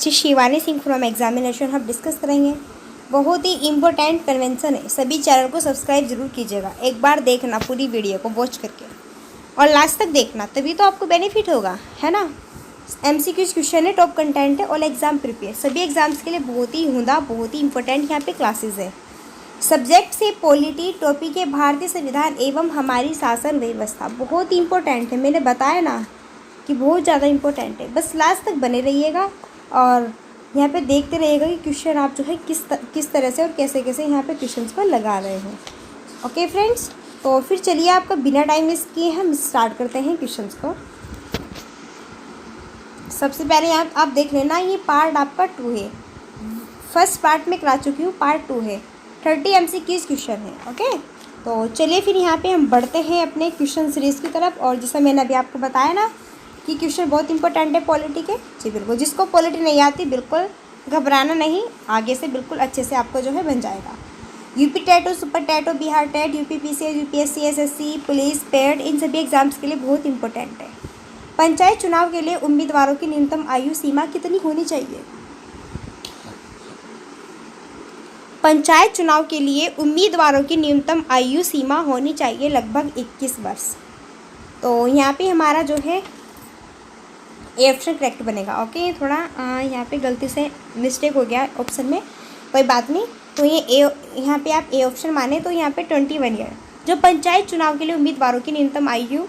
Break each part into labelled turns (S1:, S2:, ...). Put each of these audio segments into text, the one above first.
S1: Shri Shivani Singh from examination हम discuss करेंगे। बहुत ही इम्पोर्टेंट कन्वेंशन है, सभी चैनल को सब्सक्राइब जरूर कीजिएगा। एक बार देखना पूरी वीडियो को वॉच करके और लास्ट तक देखना, तभी तो आपको बेनिफिट होगा, है ना। MCQ क्वेश्चन है, टॉप कंटेंट है, ऑल एग्जाम प्रिपेयर, सभी एग्जाम्स के लिए बहुत ही उम्दा, बहुत ही इंपॉर्टेंट यहाँ पे क्लासेस है। सब्जेक्ट से पॉलिटी, टॉपिक है भारतीय संविधान एवं हमारी शासन व्यवस्था। बहुत ही इंपॉर्टेंट है, मैंने बताया ना कि बहुत ज़्यादा इंपॉर्टेंट है। बस लास्ट तक बने रहिएगा और यहाँ पे देखते रहिएगा कि क्वेश्चन आप जो है किस तरह से और कैसे कैसे यहाँ पे क्वेश्चंस को लगा रहे हैं। ओके फ्रेंड्स, तो फिर चलिए आपका बिना टाइम वेस्ट किए हम स्टार्ट करते हैं क्वेश्चंस को। सबसे पहले यहाँ आप देख लेना, ये पार्ट आपका 2 है। फर्स्ट पार्ट में करा चुकी हूँ, पार्ट 2 है। 30 MCQ क्वेश्चन है। ओके, तो चलिए फिर यहाँ पे हम बढ़ते हैं अपने क्वेश्चन सीरीज़ की तरफ। और जैसा मैंने अभी आपको बताया ना कि क्वेश्चन बहुत इंपॉर्टेंट है पॉलिटी के, जी बिल्कुल। जिसको पॉलिटी नहीं आती बिल्कुल घबराना नहीं, आगे से बिल्कुल अच्छे से आपको जो है बन जाएगा। UP TET, super TET, Bihar TET, UPPC, UPSC, SSC, police, पेड, इन सभी एग्जाम्स के लिए बहुत इंपॉर्टेंट है। पंचायत चुनाव के लिए उम्मीदवारों की न्यूनतम आयु सीमा कितनी होनी चाहिए? पंचायत चुनाव के लिए उम्मीदवारों की न्यूनतम आयु सीमा होनी चाहिए लगभग 21 वर्ष। तो यहाँ पे हमारा जो है ए ऑप्शन करेक्ट बनेगा। ओके, थोड़ा यहाँ पे गलती से मिस्टेक हो गया ऑप्शन में, कोई बात नहीं। तो ये यहाँ पे आप ए ऑप्शन माने तो यहाँ पे 21 ईयर, जो पंचायत चुनाव के लिए उम्मीदवारों की न्यूनतम आयु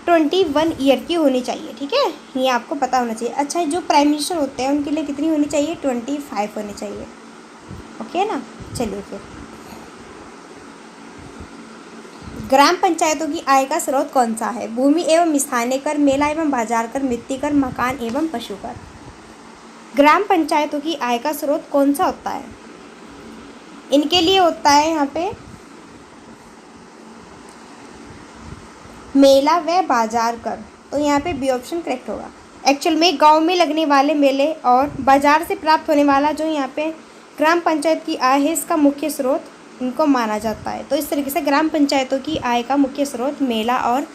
S1: 21 ईयर की होनी चाहिए। ठीक है, ये आपको पता होना चाहिए। अच्छा, जो प्राइम मिनिस्टर होते हैं उनके लिए कितनी होनी चाहिए? 25 होनी चाहिए। ओके ना, चलिए फिर। ग्राम पंचायतों की आय का स्रोत कौन सा है? भूमि एवं स्थानीय कर, मेला एवं बाजार कर, मिट्टी कर, मकान एवं पशु कर। ग्राम पंचायतों की आय का स्रोत कौन सा होता है? इनके लिए होता है यहाँ पे मेला व बाजार कर। तो यहाँ पे बी ऑप्शन करेक्ट होगा। एक्चुअल में गांव में लगने वाले मेले और बाजार से प्राप्त होने वाला जो यहाँ पे ग्राम पंचायत की आय है, इसका मुख्य स्रोत इनको माना जाता है। तो इस तरीके से ग्राम पंचायतों की आय का मुख्य स्रोत मेला और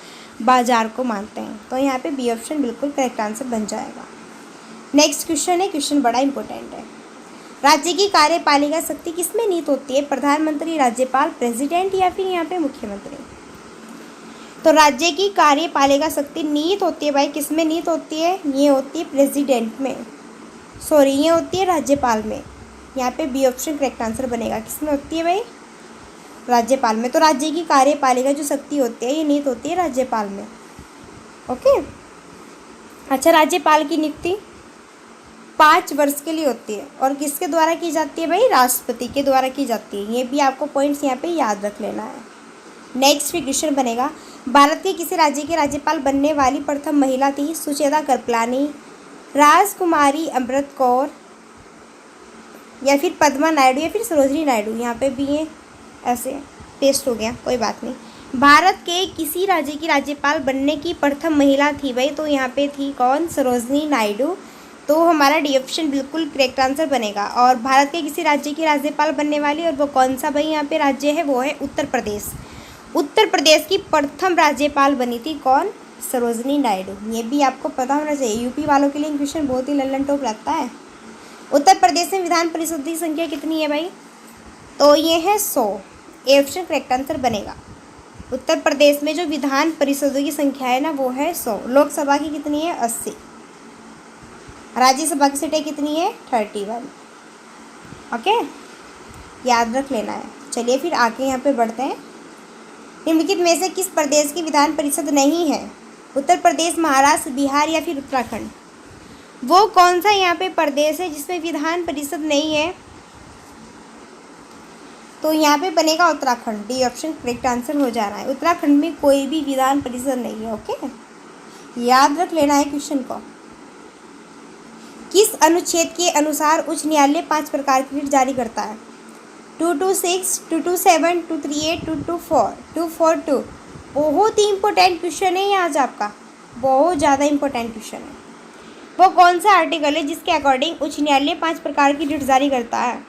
S1: बाजार को मानते हैं। तो यहाँ पे बी ऑप्शन बिल्कुल करेक्ट आंसर बन जाएगा। नेक्स्ट क्वेश्चन है, क्वेश्चन बड़ा इंपॉर्टेंट है। राज्य की कार्यपालिका शक्ति किसमें निहित होती है? प्रधानमंत्री, राज्यपाल, प्रेसिडेंट या फिर यहाँ पे मुख्यमंत्री? तो राज्य की कार्यपालिका शक्ति निहित होती है भाई, किसमें निहित होती है? ये होती है प्रेसिडेंट में, सॉरी ये होती है राज्यपाल में। यहाँ पे बी ऑप्शन करेक्ट आंसर बनेगा। किसमें होती है भाई? राज्यपाल में। तो राज्य की कार्यपालिका जो शक्ति होती है ये निहित होती है राज्यपाल में। ओके, अच्छा, राज्यपाल की नियुक्ति 5 वर्ष के लिए होती है और किसके द्वारा की जाती है भाई? राष्ट्रपति के द्वारा की जाती है। ये भी आपको पॉइंट्स यहाँ पे याद रख लेना है। नेक्स्ट क्वेश्चन बनेगा, भारत के किसी राज्य के राज्यपाल बनने वाली प्रथम महिला थी? सुचेता कृपलानी, राजकुमारी अमृत कौर या फिर पद्मा नायडू या फिर सरोजनी नायडू? यहाँ पे भी ये ऐसे पेस्ट हो गया, कोई बात नहीं। भारत के किसी राज्य की राज्यपाल बनने की प्रथम महिला थी भाई, तो यहाँ पे थी कौन? सरोजनी नायडू। तो हमारा डी ऑप्शन बिल्कुल करेक्ट आंसर बनेगा। और भारत के किसी राज्य की राज्यपाल बनने वाली, और वो कौन सा भाई यहाँ पे राज्य है? वो है उत्तर प्रदेश। उत्तर प्रदेश की प्रथम राज्यपाल बनी थी कौन? सरोजनी नायडू। ये भी आपको पता होना चाहिए, यूपी वालों के लिए क्वेश्चन बहुत ही लल्लन टॉप लगता है। उत्तर प्रदेश में विधान परिषद की संख्या कितनी है भाई? तो ये है 100। ए ऑप्शन करेक्ट आंसर बनेगा। उत्तर प्रदेश में जो विधान परिषदों की संख्या है ना वो है 100। लोकसभा की कितनी है? 80। राज्यसभा की सीटें कितनी है? 31। ओके, याद रख लेना है। चलिए फिर आगे यहाँ पे बढ़ते हैं। निम्नलिखित में से किस प्रदेश की विधान परिषद नहीं है? उत्तर प्रदेश, महाराष्ट्र, बिहार या फिर उत्तराखंड? वो कौन सा यहाँ पे प्रदेश है जिसमें विधान परिषद नहीं है? तो यहाँ पे बनेगा Uttarakhand. D option correct answer हो जा रहा है। उत्तराखंड में कोई भी विधान परिषद नहीं है। ओके, याद रख लेना है क्वेश्चन को। किस अनुच्छेद के अनुसार उच्च न्यायालय 5 प्रकार की रिट जारी करता है? 226, 227, 238, 224, 242। बहुत ही इंपॉर्टेंट क्वेश्चन है ये आज आपका, बहुत ज़्यादा इंपॉर्टेंट क्वेश्चन है। वो कौन सा आर्टिकल है जिसके अकॉर्डिंग उच्च न्यायालय 5 प्रकार की रिट जारी करता है?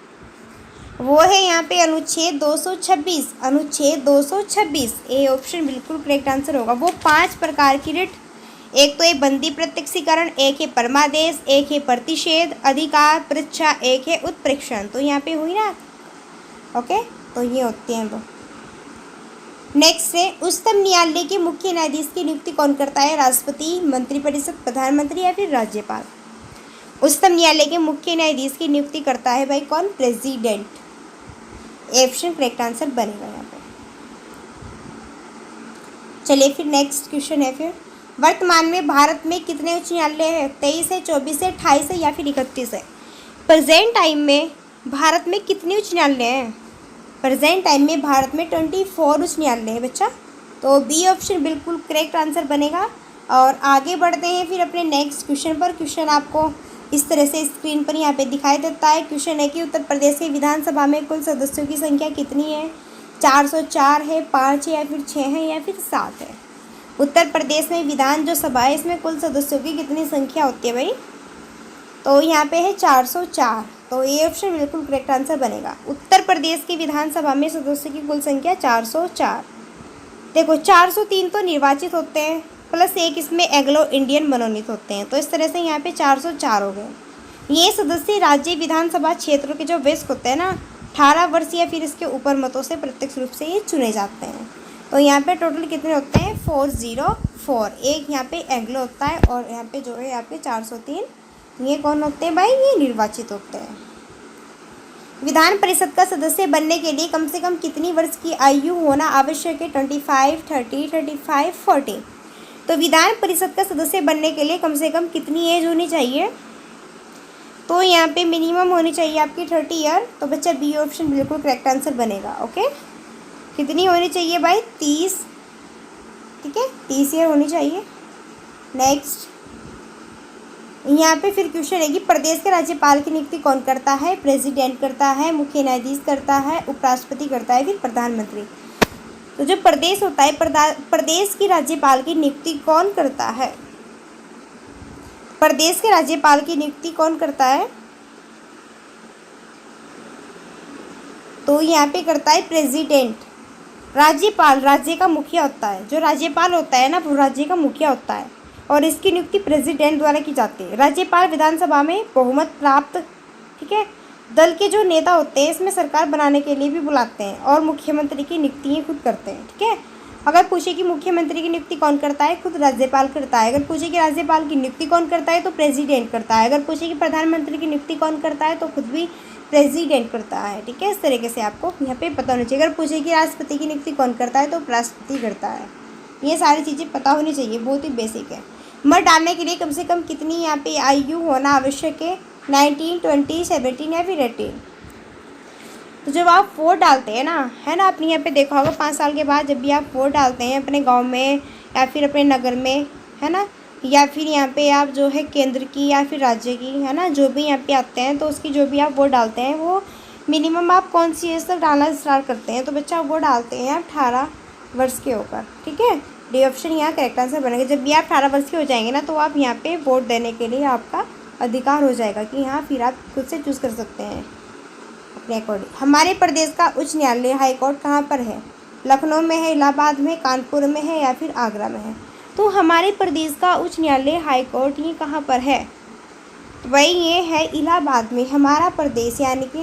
S1: वो है यहाँ पे अनुच्छेद 226। अनुच्छेद 226 ए ऑप्शन बिल्कुल करेक्ट आंसर होगा। वो 5 प्रकार की रिट एक तो है बंदी प्रत्यक्षीकरण, एक है परमादेश, एक है प्रतिषेध, अधिकार परीक्षा, एक है उत्प्रेक्षण। तो यहाँ पे हुई ना, ओके, तो ये होते हैं वो। नेक्स्ट है उच्चतम न्यायालय के मुख्य न्यायाधीश की नियुक्ति कौन करता है? राष्ट्रपति, मंत्रिपरिषद, प्रधानमंत्री या फिर राज्यपाल। उच्चतम न्यायालय के मुख्य न्यायाधीश की नियुक्ति करता है भाई कौन? प्रेसिडेंट। ऑप्शन करेक्ट आंसर बनेगा यहाँ पे। चलिए फिर नेक्स्ट क्वेश्चन है फिर, वर्तमान में भारत में कितने उच्च न्यायालय हैं? 23 है, 24 है, 28 है या फिर 31 है? प्रेजेंट टाइम में भारत में कितने उच्च न्यायालय हैं? प्रेजेंट टाइम में भारत में 24 उच्च न्यायालय है बच्चा। तो बी ऑप्शन बिल्कुल करेक्ट आंसर बनेगा। और आगे बढ़ते हैं फिर अपने नेक्स्ट क्वेश्चन पर। क्वेश्चन आपको इस तरह से स्क्रीन पर यहाँ पे दिखाई देता है। क्वेश्चन है कि उत्तर प्रदेश की विधानसभा में कुल सदस्यों की संख्या कितनी है? 404 है, 5 है या फिर 6 है या फिर 7 है? उत्तर प्रदेश में विधान जो सभा है इसमें कुल सदस्यों की कितनी संख्या होती है भाई? तो यहाँ पे है 404। तो ये ऑप्शन बिल्कुल करेक्ट आंसर बनेगा। उत्तर प्रदेश की विधानसभा में सदस्यों की कुल संख्या 404। देखो 403 तो निर्वाचित होते हैं, प्लस एक इसमें एंग्लो इंडियन मनोनीत होते हैं। तो इस तरह से यहाँ पे 404 हो गए। ये सदस्य राज्य विधानसभा क्षेत्रों के जो वयस्क होते हैं ना, 18 वर्ष या फिर इसके ऊपर मतों से प्रत्यक्ष रूप से ये चुने जाते हैं। तो यहाँ पे टोटल कितने होते हैं? 404। एक यहाँ पे एंग्लो होता है और यहाँ पे जो है यहाँ पे 403 ये कौन होते हैं भाई? ये निर्वाचित होते हैं। विधान परिषद का सदस्य बनने के लिए कम से कम कितनी वर्ष की आयु होना आवश्यक है? 25, 30, 35, 40। तो विधान परिषद का सदस्य बनने के लिए कम से कम कितनी एज होनी चाहिए? तो यहाँ पे मिनिमम होनी चाहिए आपकी 30 ईयर। तो बच्चा बी ऑप्शन बिल्कुल करेक्ट आंसर बनेगा। ओके, कितनी होनी चाहिए भाई? 30। ठीक है, 30 ईयर होनी चाहिए। नेक्स्ट यहाँ पे फिर क्वेश्चन है कि प्रदेश के राज्यपाल की नियुक्ति कौन करता है? प्रेसिडेंट करता है, मुख्य न्यायाधीश करता है, उपराष्ट्रपति करता है, फिर प्रधानमंत्री। तो जो प्रदेश होता है, प्रदेश की राज्यपाल की नियुक्ति कौन करता है? प्रदेश के राज्यपाल की नियुक्ति कौन करता है? तो यहाँ पे करता है प्रेसिडेंट। राज्यपाल राज्य का मुखिया होता है। जो राज्यपाल होता है ना वो राज्य का मुखिया होता है और इसकी नियुक्ति प्रेसिडेंट द्वारा की जाती है। राज्यपाल विधानसभा में बहुमत प्राप्त, ठीक है, दल के जो नेता होते हैं इसमें सरकार बनाने के लिए भी बुलाते हैं और मुख्यमंत्री की नियुक्ति ये खुद करते हैं। ठीक है, अगर पूछे कि मुख्यमंत्री की नियुक्ति कौन करता है? खुद राज्यपाल करता है। अगर पूछे कि राज्यपाल की नियुक्ति कौन करता है? तो प्रेसिडेंट करता है। अगर पूछे कि प्रधानमंत्री की नियुक्ति कौन करता है? तो खुद भी प्रेसिडेंट करता है। ठीक है, इस तरीके से आपको यहाँ पे पता होना चाहिए। अगर पूछे कि राष्ट्रपति की नियुक्ति कौन करता है? तो राष्ट्रपति करता है। ये सारी चीज़ें पता होनी चाहिए, बहुत ही बेसिक है। मत डालने के लिए कम से कम कितनी यहाँ पे आयु होना आवश्यक है? 19, 20, 17 या फिर 18। तो जब आप वोट डालते हैं ना, है ना, आपने यहाँ पे देखा होगा 5 साल के बाद जब भी आप वोट डालते हैं अपने गांव में या फिर अपने नगर में, है ना, या फिर यहाँ पे आप जो है केंद्र की या फिर राज्य की, है ना, जो भी यहाँ पे आते हैं, तो उसकी जो भी आप वोट डालते हैं वो मिनिमम आप कौन सी एज तक डालना स्टार्ट करते हैं? तो बच्चा वो डालते हैं 18 वर्ष के ऊपर। ठीक है, डी ऑप्शन यहाँ करेक्ट आंसर बनेगा। जब भी आप 18 वर्ष के हो जाएंगे ना तो आप यहाँ पे वोट देने के लिए आपका अधिकार हो जाएगा कि हाँ फिर आप खुद से चूज़ कर सकते हैं अपने अकॉर्डिंग। हमारे प्रदेश का उच्च न्यायालय हाई कोर्ट कहाँ पर है? लखनऊ में है, इलाहाबाद में, कानपुर में है या फिर आगरा में है? तो हमारे प्रदेश का उच्च न्यायालय हाई कोर्ट ये कहाँ पर है? तो वही ये है इलाहाबाद में। हमारा प्रदेश यानी कि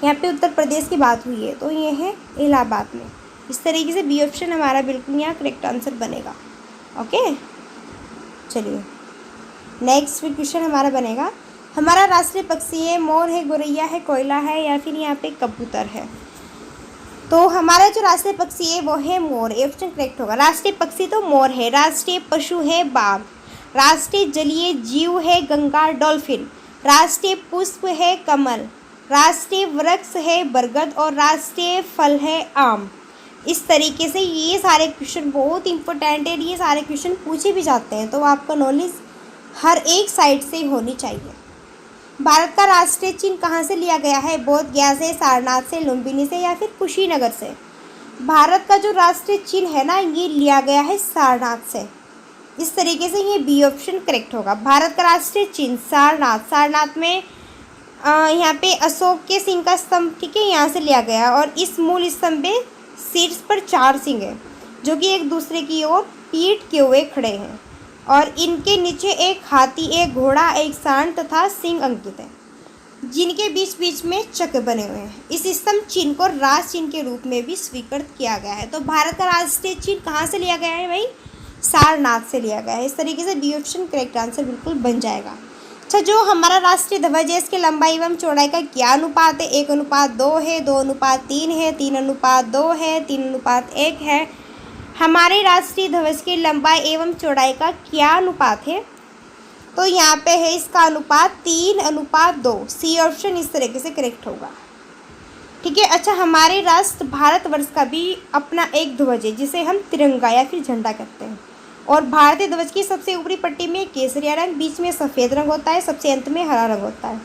S1: यहाँ पे उत्तर प्रदेश की बात हुई है तो ये है इलाहाबाद में। इस तरीके से बी ऑप्शन हमारा बिल्कुल यहाँ करेक्ट आंसर बनेगा। ओके, चलिए नेक्स्ट फिर क्वेश्चन हमारा बनेगा, हमारा राष्ट्रीय पक्षी है मोर है, गोरैया है, कोयला है या फिर यहाँ पे कबूतर है? तो हमारा जो राष्ट्रीय पक्षी है वो है मोर। ऑप्शन करेक्ट होगा। राष्ट्रीय पक्षी तो मोर है, राष्ट्रीय पशु है बाघ, राष्ट्रीय जलीय जीव है गंगा डॉल्फिन, राष्ट्रीय पुष्प है कमल, राष्ट्रीय वृक्ष है बरगद और राष्ट्रीय फल है आम। इस तरीके से ये सारे क्वेश्चन बहुत इंपॉर्टेंट है। ये सारे क्वेश्चन पूछे भी जाते हैं तो आपका नॉलेज हर एक साइड से होनी चाहिए। भारत का राष्ट्रीय चिन्ह कहाँ से लिया गया है? बोध गया से, सारनाथ से, लुम्बिनी से या फिर कुशीनगर से? भारत का जो राष्ट्रीय चिन्ह है ना ये लिया गया है सारनाथ से। इस तरीके से ये बी ऑप्शन करेक्ट होगा। भारत का राष्ट्रीय चिन्ह सारनाथ, सारनाथ में यहाँ पे अशोक के सिंह का स्तंभ, ठीक है, यहाँ से लिया गया और इस मूल स्तंभ पे शीर्ष पर 4 सिंह है जो कि एक दूसरे की ओर पीठ किए हुए खड़े हैं और इनके नीचे एक हाथी, एक घोड़ा, एक सांड तथा सिंह अंकित है, जिनके बीच बीच में चक्र बने हुए हैं। इस स्तंभ चिन्ह को राष्ट्र चिन्ह के रूप में भी स्वीकृत किया गया है। तो भारत का राष्ट्रीय चिन्ह कहाँ से लिया गया है भाई? सारनाथ से लिया गया है। इस तरीके से बी ऑप्शन करेक्ट आंसर बिल्कुल बन जाएगा। अच्छा, जो हमारा राष्ट्रीय ध्वज है इसकी लंबाई एवं चौड़ाई का क्या अनुपात है? 1:2 है, 2:3 है, 3:2 है, 3:1 है। हमारे राष्ट्रीय ध्वज की लंबाई एवं चौड़ाई का क्या अनुपात है? तो यहाँ पे है इसका अनुपात 3:2। सी ऑप्शन इस तरीके से करेक्ट होगा। ठीक है। अच्छा, हमारे राष्ट्र भारतवर्ष का भी अपना एक ध्वज है जिसे हम तिरंगा या फिर झंडा कहते हैं, और भारतीय ध्वज की सबसे ऊपरी पट्टी में केसरिया रंग, बीच में सफ़ेद रंग होता है, सबसे अंत में हरा रंग होता है।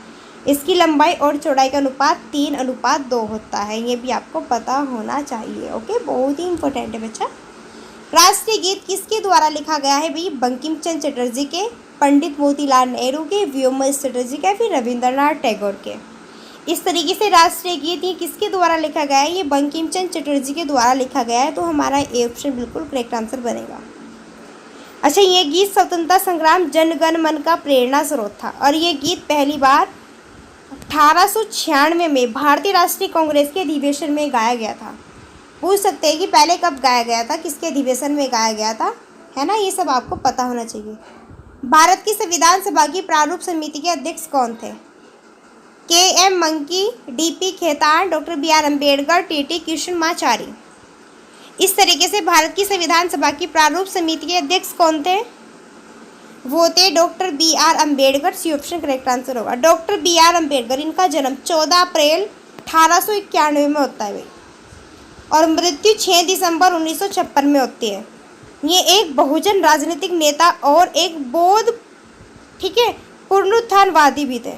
S1: इसकी लंबाई और चौड़ाई का अनुपात 3:2 होता है। ये भी आपको पता होना चाहिए। ओके, बहुत ही इंपॉर्टेंट है बच्चा। राष्ट्रीय गीत किसके द्वारा लिखा गया है भाई? बंकिम चंद्र चटर्जी के, पंडित मोतीलाल नेहरू के, व्योम चटर्जी के, फिर रविंद्रनाथ टैगोर के। इस तरीके से राष्ट्रीय गीत ये किसके द्वारा लिखा गया है? ये बंकिम चंद्र चटर्जी के द्वारा लिखा गया है। तो हमारा ए ऑप्शन बिल्कुल करेक्ट आंसर बनेगा। अच्छा, ये गीत स्वतंत्रता संग्राम जन गण मन का प्रेरणा स्रोत था और ये गीत पहली बार 1896 में भारतीय राष्ट्रीय कांग्रेस के अधिवेशन में गाया गया था। पूछ सकते हैं कि पहले कब गाया गया था, किसके अधिवेशन में गाया गया था, है ना? ये सब आपको पता होना चाहिए। भारत की संविधान सभा की प्रारूप समिति के अध्यक्ष कौन थे? के.एम. मंकी, D P. Khaitan, doctor B R. Ambedkar, T T. Krishnamachari. इस तरीके से भारत की संविधान सभा की प्रारूप समिति के अध्यक्ष कौन थे? वो थे doctor B R. Ambedkar. C option correct answer होगा। Doctor B R. अम्बेडकर, इनका जन्म 14 अप्रैल 1891 में होता है भाई, और मृत्यु 6 दिसंबर 1956 में होती है। ये एक बहुजन राजनीतिक नेता और एक बौद्ध, ठीक है, पुनरुत्थानवादी भी थे।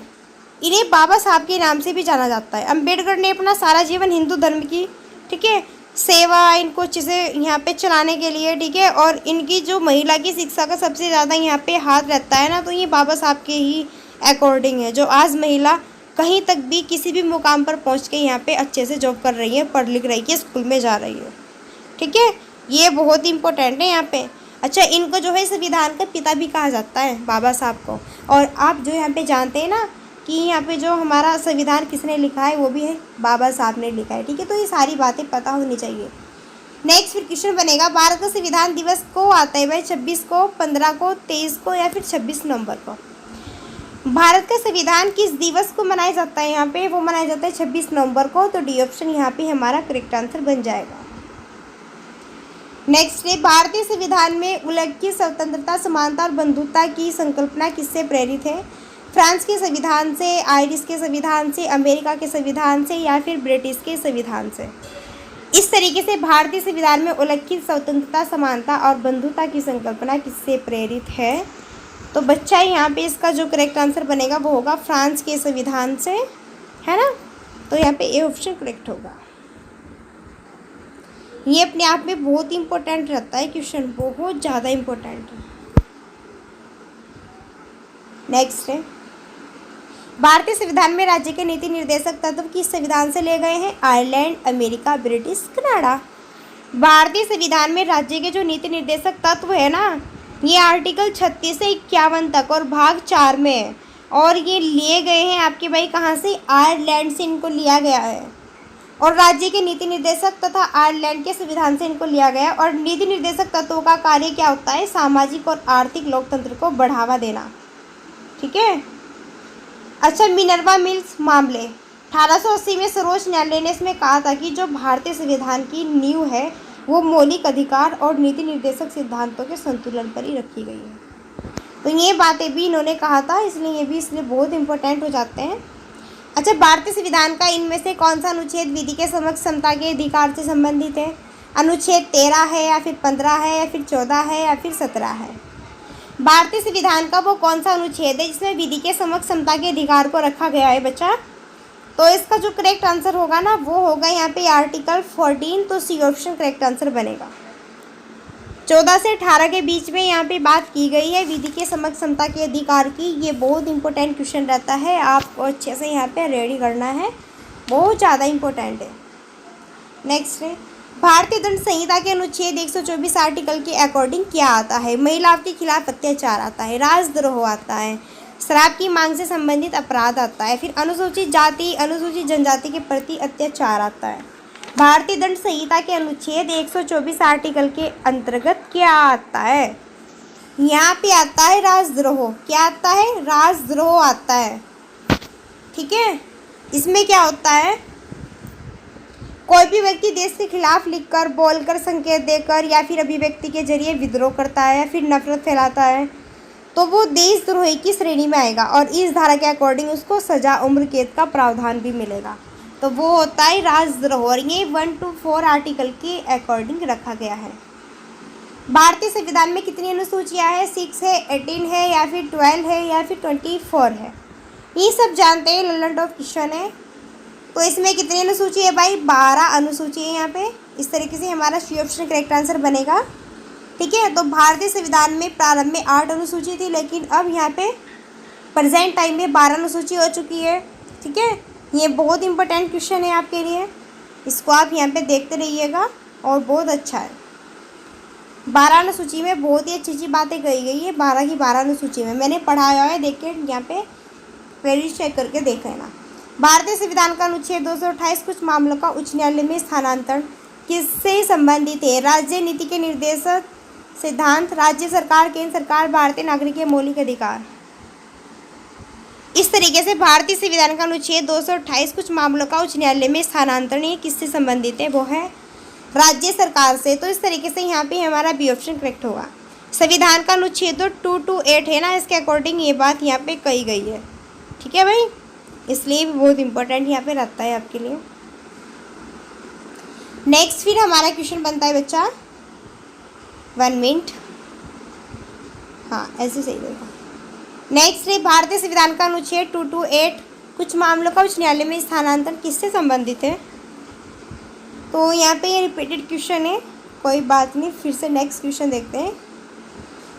S1: इन्हें बाबा साहब के नाम से भी जाना जाता है। अम्बेडकर ने अपना सारा जीवन हिंदू धर्म की, ठीक है, सेवा, इनको चीज़ें यहाँ पे चलाने के लिए, ठीक है, और इनकी जो महिला की शिक्षा का सबसे ज़्यादा यहाँ पे हाथ रहता है ना, तो ये बाबा साहब के ही अकॉर्डिंग है। जो आज महिला कहीं तक भी किसी भी मुकाम पर पहुँच के यहाँ पे अच्छे से जॉब कर रही है, पढ़ लिख रही है, स्कूल में जा रही है। ठीक है, ये बहुत इंपॉर्टेंट है यहाँ पे। अच्छा, इनको जो है संविधान का पिता भी कहा जाता है, बाबा साहब को। और आप जो यहाँ पे जानते हैं ना कि यहाँ पे जो हमारा संविधान किसने लिखा है, वो भी है बाबा साहब ने लिखा है। ठीक है, तो ये सारी बातें पता होनी चाहिए। नेक्स्ट फिर क्वेश्चन बनेगा, भारत का संविधान दिवस को आता है भाई? 26 को, 15 को, 23 को या फिर 26 नवंबर को? भारत का संविधान किस दिवस को मनाया जाता है यहाँ पे? वो मनाया जाता है 26 नवंबर को। तो डी ऑप्शन यहाँ पे हमारा करेक्ट आंसर बन जाएगा। नेक्स्ट है, भारतीय संविधान में उल्लेखित स्वतंत्रता, समानता और बंधुता की संकल्पना किससे प्रेरित है? फ्रांस के संविधान से, आयरिश के संविधान से, अमेरिका के संविधान से या फिर ब्रिटिश के संविधान से? इस तरीके से भारतीय संविधान में उल्लेखित स्वतंत्रता, समानता और बंधुता की संकल्पना किससे प्रेरित है? तो बच्चा यहाँ पे इसका जो करेक्ट आंसर बनेगा वो होगा फ्रांस के संविधान से, है ना? तो यहाँ पे ए ऑप्शन करेक्ट होगा। ये अपने आप में बहुत इंपॉर्टेंट रहता है क्वेश्चन, बहुत ज़्यादा इंपॉर्टेंट है। नेक्स्ट है, भारतीय संविधान में राज्य के नीति निर्देशक तत्व किस संविधान से ले गए हैं? Ireland, America, British, Canada. भारतीय संविधान में राज्य के जो नीति निर्देशक तत्व है ना, ये आर्टिकल 36 से 51 तक और भाग 4 में है, और ये लिए गए हैं आपके भाई कहाँ से? आयरलैंड से इनको लिया गया है। और राज्य के नीति निर्देशक तथा आयरलैंड के संविधान से इनको लिया गया है। और नीति निर्देशक तत्वों का कार्य क्या होता है? सामाजिक और आर्थिक लोकतंत्र को बढ़ावा देना। ठीक है। अच्छा, मिनर्वा मिल्स मामले 1880 में सर्वोच्च न्यायालय ने इसमें कहा था कि जो भारतीय संविधान की नींव है वो मौलिक अधिकार और नीति निर्देशक सिद्धांतों के संतुलन पर ही रखी गई है। तो ये बातें भी इन्होंने कहा था, इसलिए ये भी इसलिए बहुत इंपॉर्टेंट हो जाते हैं। अच्छा, भारतीय संविधान का इनमें से कौन सा अनुच्छेद विधि के समक्ष समता के अधिकार से संबंधित है? अनुच्छेद 13 है या फिर 15 है या फिर 14 है या फिर 17 है? भारतीय संविधान का वो कौन सा अनुच्छेद है जिसमें विधि के समक्ष समता के अधिकार को रखा गया है बच्चा? तो इसका जो करेक्ट आंसर होगा ना वो होगा यहाँ पे आर्टिकल 14। तो सी ऑप्शन करेक्ट आंसर बनेगा। 14 से 18 के बीच में यहाँ पे बात की गई है विधि के समक्ष समता के अधिकार की। ये बहुत इंपॉर्टेंट क्वेश्चन रहता है, आपको अच्छे से यहाँ पे रेडी करना है, बहुत ज़्यादा इंपॉर्टेंट है। नेक्स्ट है, भारतीय दंड संहिता के अनुच्छेद 124 आर्टिकल के अकॉर्डिंग क्या आता है? महिलाओं के खिलाफ अत्याचार आता है, राजद्रोह आता है, शराब की मांग से संबंधित अपराध आता है, फिर अनुसूचित जाति अनुसूचित जनजाति के प्रति अत्याचार आता है। भारतीय दंड संहिता के अनुच्छेद 124 आर्टिकल के अंतर्गत क्या आता है? यहाँ पे आता है राजद्रोह। क्या आता है? राजद्रोह आता है। ठीक है, इसमें क्या होता है? कोई भी व्यक्ति देश के खिलाफ लिखकर, बोलकर, संकेत देकर या फिर अभिव्यक्ति के जरिए विद्रोह करता है या फिर नफरत फैलाता है तो वो देशद्रोही की श्रेणी में आएगा और इस धारा के अकॉर्डिंग उसको सजा उम्र कैद का प्रावधान भी मिलेगा। तो वो होता है राजद्रोह और ये 1 to 4 आर्टिकल के अकॉर्डिंग रखा गया है। भारतीय संविधान में कितनी अनुसूचियाँ हैं? 6 है, 18 है या फिर 12 है या फिर 24 है? ये सब जानते हैं, लल्लन टॉप क्वेश्चन है। तो इसमें कितनी अनुसूची है भाई? 12 अनुसूची है यहाँ पे। इस तरीके से हमारा सी ऑप्शन करेक्ट आंसर बनेगा। ठीक है, तो भारतीय संविधान में प्रारंभ में 8 अनुसूची थी, लेकिन अब यहाँ पे प्रेजेंट टाइम में 12 अनुसूची हो चुकी है। ठीक है, ये बहुत इंपॉर्टेंट क्वेश्चन है आपके लिए, इसको आप यहाँ पे देखते रहिएगा और बहुत अच्छा है। 12 अनुसूची में बहुत ही अच्छी अच्छी बातें कही गई है। 12 की 12 अनुसूची में मैंने पढ़ाया है, देख के यहाँ पे क्रेडिट चेक करके देख लेना। भारतीय संविधान का अनुच्छेद 228 कुछ मामलों का उच्च न्यायालय में स्थानांतरण किससे संबंधित है? राज्य नीति के निर्देशक सिद्धांत, राज्य सरकार, केंद्र सरकार, भारतीय नागरिक के मौलिक अधिकार। इस तरीके से भारतीय संविधान का अनुच्छेद 228 कुछ मामलों का उच्च न्यायालय में स्थानांतरण ये किससे संबंधित है? वो है राज्य सरकार से। तो इस तरीके से यहाँ पे हमारा बी ऑप्शन करेक्ट होगा। संविधान का अनुच्छेद 2 to 8 है ना, इसके अकॉर्डिंग ये बात यहाँ पे कही गई है। ठीक है भाई, इसलिए भी बहुत इंपॉर्टेंट यहाँ पे रहता है आपके लिए। नेक्स्ट फिर हमारा क्वेश्चन बनता है बच्चा, 1 मिनट, हाँ ऐसे सही रहेगा। नेक्स्ट है भारतीय संविधान का अनुच्छेद 2 to 8 कुछ मामलों का उच्च न्यायालय में स्थानांतरण किससे संबंधित है? तो यहाँ पे ये रिपीटेड क्वेश्चन है, कोई बात नहीं, फिर से नेक्स्ट क्वेश्चन देखते हैं।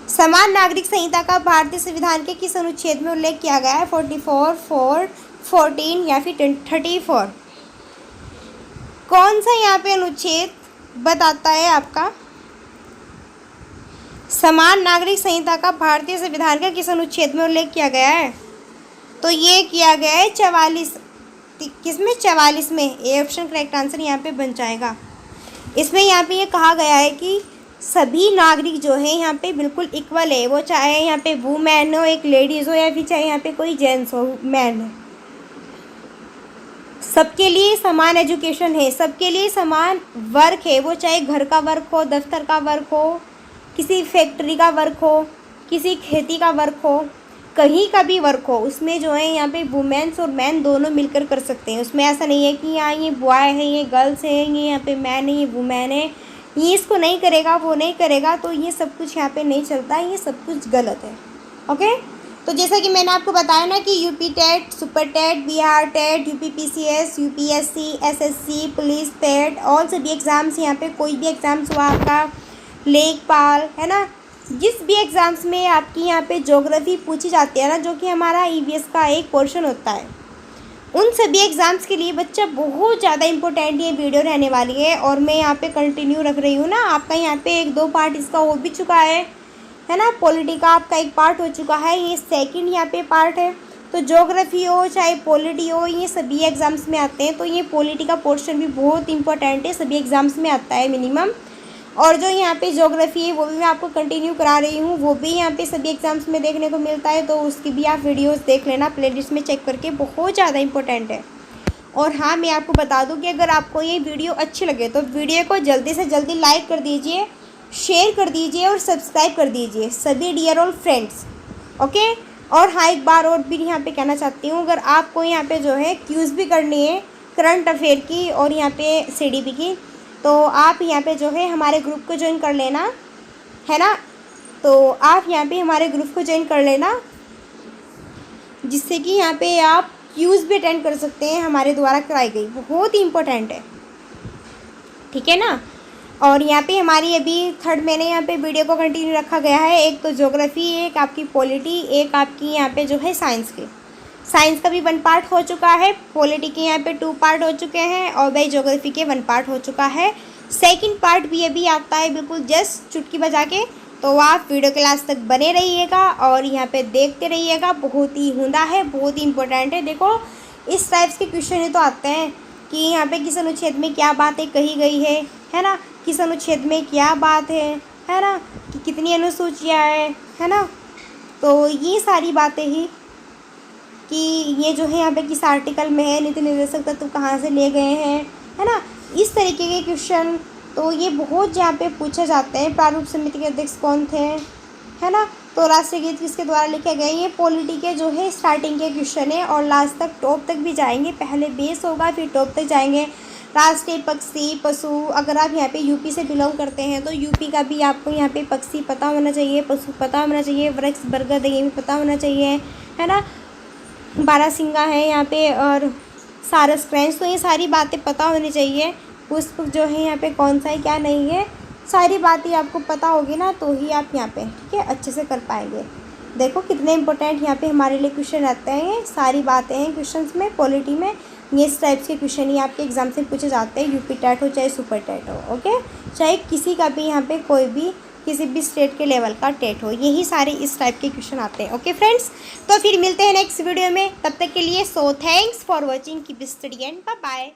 S1: समान नागरिक संहिता का भारतीय संविधान के किस अनुच्छेद में उल्लेख किया गया है? 44, 4, 14 या फिर 34? कौन सा यहाँ पे अनुच्छेद बताता है आपका? समान नागरिक संहिता का भारतीय संविधान का किस अनुच्छेद में उल्लेख किया गया है? तो ये किया गया है 44, किसमें? 44 में। ए ऑप्शन करेक्ट आंसर यहाँ पे बन जाएगा। इसमें यहाँ पे ये कहा गया है कि सभी नागरिक जो है यहाँ पे बिल्कुल इक्वल है, वो चाहे यहाँ पे वुमेन हो, एक लेडीज़ हो या फिर चाहे यहाँ पे कोई जेंट्स हो, मैन है, सबके लिए समान एजुकेशन है, सबके लिए समान वर्क है, वो चाहे घर का वर्क हो, दफ्तर का वर्क हो, किसी फैक्ट्री का वर्क हो, किसी खेती का वर्क हो, कहीं का भी वर्क हो, उसमें जो है यहाँ पे वुमेन्स और मैन दोनों मिलकर कर सकते हैं। उसमें ऐसा नहीं है कि यहाँ ये बॉय है, ये गर्ल्स है, ये यहाँ पे मैन है, ये वुमेन है, ये इसको नहीं करेगा, वो नहीं करेगा, तो ये सब कुछ यहाँ पे नहीं चलता है, ये सब कुछ गलत है। ओके, तो जैसा कि मैंने आपको बताया ना कि UP TET, super TET, Bihar TET, UP PCS, UPSC, SSC, police PET, और सभी एग्ज़ाम्स, यहाँ पे कोई भी एग्ज़ाम्स हुआ आपका, लेखपाल, है ना, जिस भी एग्ज़ाम्स में आपकी यहाँ पे ज्योग्राफी पूछी जाती है ना, जो कि हमारा ईवीएस का एक पोर्शन होता है, उन सभी एग्ज़ाम्स के लिए बच्चा बहुत ज़्यादा इंपॉर्टेंट ये वीडियो रहने वाली है। और मैं यहाँ पे कंटिन्यू रख रही हूँ ना, आपका यहाँ पे 1-2 पार्ट इसका हो भी चुका है ना, पॉलिटी का आपका एक पार्ट हो चुका है, ये सेकंड यहाँ पे पार्ट है। तो ज्योग्राफी हो चाहे पॉलिटी हो, ये सभी एग्ज़ाम्स में आते हैं। तो ये पॉलिटी का पोर्शन भी बहुत इंपॉर्टेंट है, सभी एग्ज़ाम्स में आता है मिनिमम। और जो यहाँ पे ज्योग्राफी है वो भी मैं आपको कंटिन्यू करा रही हूँ, वो भी यहाँ पे सभी एग्ज़ाम्स में देखने को मिलता है, तो उसकी भी आप वीडियोस देख लेना प्लेलिस्ट में चेक करके, बहुत ज़्यादा इंपॉर्टेंट है। और हाँ, मैं आपको बता दूँ कि अगर आपको ये वीडियो अच्छी लगे तो वीडियो को जल्दी से जल्दी लाइक कर दीजिए, शेयर कर दीजिए और सब्सक्राइब कर दीजिए सभी डियर ऑल फ्रेंड्स। ओके, और हाँ एक बार और भी यहाँ पे कहना चाहती हूँ, अगर आपको यहाँ पे जो है क्यूज़ भी करनी है करंट अफेयर की और यहाँ पे CDP की, तो आप यहाँ पे जो है हमारे ग्रुप को ज्वाइन कर लेना, है ना। तो आप यहाँ पे हमारे ग्रुप को ज्वाइन कर लेना, जिससे कि यहाँ पे आप क्यूज़ भी अटेंड कर सकते हैं हमारे द्वारा कराई गई, बहुत ही इम्पोर्टेंट है, ठीक है ना। और यहाँ पे हमारी अभी थर्ड महीने यहाँ पे वीडियो को कंटिन्यू रखा गया है, एक तो ज्योग्राफी, एक आपकी पॉलिटी, एक आपकी यहाँ पे जो है साइंस के। साइंस का भी 1 पार्ट हो चुका है, पॉलिटी के यहाँ पे 2 पार्ट हो चुके हैं, और भाई ज्योग्राफी के 1 पार्ट हो चुका है। सेकंड पार्ट भी अभी आता है बिल्कुल जस्ट चुटकी बजा के। तो आप वीडियो के लास्ट तक बने रहिएगा और यहाँ पे देखते रहिएगा, बहुत ही उम्दा है, बहुत ही इंपॉर्टेंट है। देखो इस टाइप्स के क्वेश्चन ही तो आते हैं कि यहाँ पे किस अनुच्छेद में क्या बातें कही गई है ना, किस अनुच्छेद में क्या बात है ना, कि कितनी अनुसूचियाँ है ना। तो ये सारी बातें ही कि ये जो है यहाँ पे किस आर्टिकल में है, नीति निर्देशक तत्व कहाँ से ले गए हैं, है ना, इस तरीके के क्वेश्चन तो ये बहुत यहाँ पे पूछे जाते हैं। प्रारूप समिति के अध्यक्ष कौन थे, है ना, तो राष्ट्रीय गीत किसके द्वारा लिखे गए। ये पॉलिटी के जो है स्टार्टिंग के क्वेश्चन है और लास्ट तक टॉप तक भी जाएंगे। पहले बेस होगा फिर टॉप तक जाएंगे। राष्ट्रीय पक्षी पशु, अगर आप यहाँ पे यूपी से बिलोंग करते हैं तो यूपी का भी आपको यहाँ पे पक्षी पता होना चाहिए, पशु पता होना चाहिए, वृक्ष बरगद ये भी पता होना चाहिए, है ना, बारहसिंगा है यहाँ पे और सारस क्रैंच, तो ये सारी बातें पता होनी चाहिए। पुष्प जो है यहाँ पे कौन सा है क्या नहीं है, सारी बातें आपको पता होगी ना तो ही आप यहाँ पे ठीक है अच्छे से कर पाएंगे। देखो कितने इंपॉर्टेंट यहाँ पे हमारे लिए क्वेश्चन रहते हैं, ये सारी बातें हैं क्वेश्चंस में। पॉलिटी में ये इस टाइप्स के क्वेश्चन ही आपके एग्जाम से पूछे जाते हैं, यूपी टेट हो चाहे सुपर टेट हो, ओके, चाहे किसी का भी यहाँ पे कोई भी किसी भी स्टेट के लेवल का टेट हो, यही सारे इस टाइप के क्वेश्चन आते हैं। ओके फ्रेंड्स, तो फिर मिलते हैं नेक्स्ट वीडियो में, तब तक के लिए so thanks for watching, keep study and bye bye.